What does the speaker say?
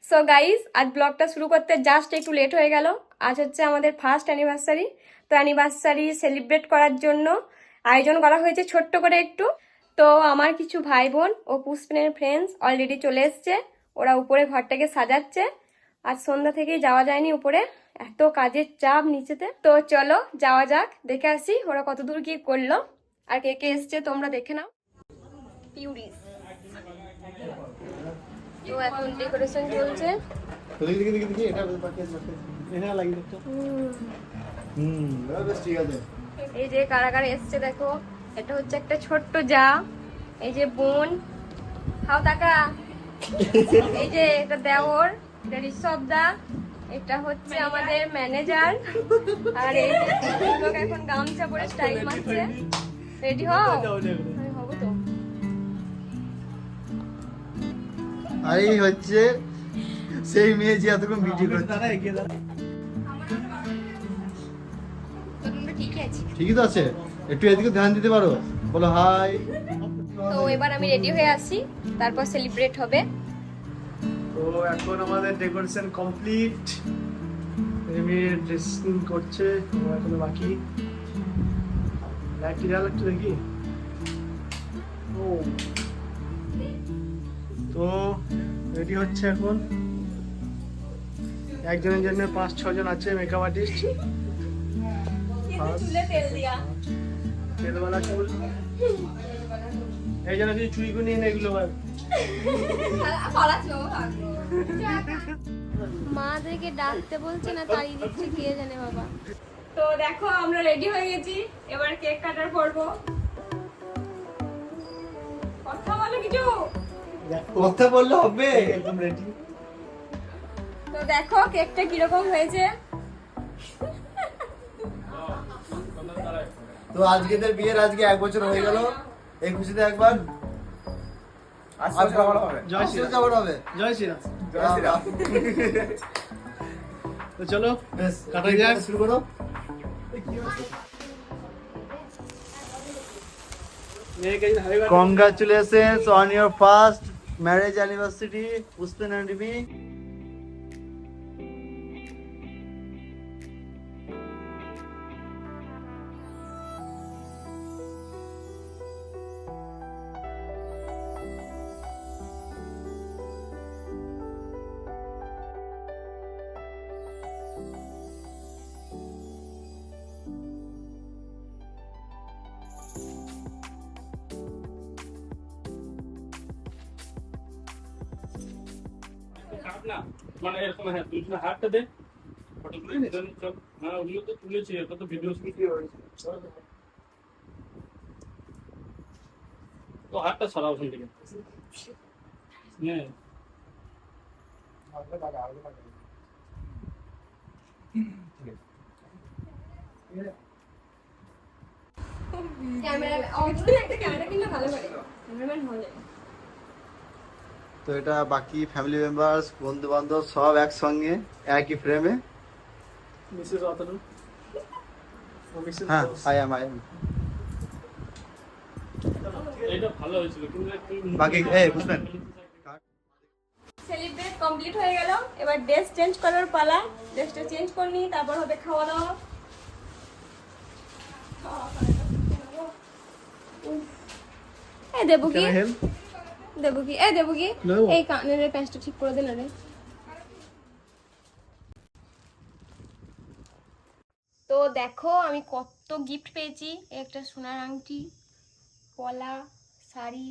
So guys, আজ ব্লগটা শুরু করতে জাস্ট একটু লেট হয়ে গেল। আজ হচ্ছে আমাদের ফার্স্ট অ্যানিভার্সারি। তো অ্যানিভার্সারি সেলিব্রেট করার জন্য আয়োজন করা হয়েছে ছোট্ট করে একটু। তো আমার কিছু ভাই বোন ও পুষ্পিনের ফ্রেন্ডস অলরেডি চলে এসছে। ওরা উপরে ঘরটাকে সাজাচ্ছে। আজ সন্ধ্যা থেকেই যাওয়া যায়নি উপরে, এত কাজের চাপ নিচেতে। তো চলো যাওয়া যাক, দেখে আসি ওরা কতদূর কি করলো আর কে কে এসছে তোমরা দেখে নাও। পিউরিস তো এখন ডেকোরেশন চলছে। এই যে কারা কারা এসছে দেখো, এটা হচ্ছে একটা ছোট্ট যা, এই যে বোন হাও টাকা, এই যে এটা দেওর, এটা ঋষভ দা, এটা হচ্ছে আমাদের ম্যানেজার, আর এই যে লোক এখন গামছা পরে স্টাইল মারছে। রেডি হও? আমি হবো তো। আর এই হচ্ছে সেই মেয়ে যে এতক্ষণ ভিডিও করছে। ঠিকই তো আছে, একটু এদিকে ধ্যান দিতে পারো, বলো হাই। তো এবার আমি রেডি হয়ে আসি, তারপর সেলিব্রেট হবে। তো এখন আমাদের ডেকোরেশন কমপ্লিট, এমনি ড্রেসিং করছে, এখনো বাকি। লাইট জ্বালা একটু দেখি। ও তো রেডি হচ্ছে এখন। একজনের জন্য 5-6 জন আছে মেকআপ আর্টিস্ট। তেলওয়ালা চুল, এই জন্য কিছু চুরি করে নিয়ে এগুলো। মাদেরকে ডাকতে বলছে না, তাড়িয়ে দিচ্ছে কে জানে বাবা। তো দেখো আমরা রেডি হয়ে গেছি, এবার কেক কাটার করব। কথা বলো কিছু, কথা বললে হবে, একদম রেডি। তো দেখো কেকটা কিরকম হয়েছে। তো আজকেদের বিয়ের আজকে 1 বছর হয়ে গেল। এই খুশিতে একবার জয় শ্রীরাম। যাওয়ার হবে। জয় শ্রীরাম। তো চলো বেশ, কাটাই যাক। শুরু করো। Congratulations on your first marriage anniversary, Pushpin and Rimi. না মানে এরকম, হ্যাঁ তুই হাতটা দে, ফটো তুলে নি চল। হ্যাঁ ওগুলো তো তুলেছি, এটা তো ভিডিও তো হাতটা ছাড়াও ওখান থেকে। হ্যাঁ তো এটা বাকি ফ্যামিলি মেম্বার্স, বন্ধু বান্ধব সব একসঙ্গে একই ফ্রেমে। মিসেস অতনু, হ্যাঁ আই এম এটা ভালো হয়েছিল, কিন্তু একটু বাকি এই বুঝবেন। সেলিব্রেট কমপ্লিট হয়ে গেল, এবার ড্রেস চেঞ্জ করার পালা। ড্রেসটা চেঞ্জ করে নিই, তারপর হবে খাওয়া দাওয়া। এই দেবু কি, দেবু কি, এই দেবু কি, এই কানের প্যাঁচটা ঠিক করে দে না রে। তো দেখো আমি কত গিফট পেয়েছি। একটা সোনার আংটি, পলা, শাড়ি,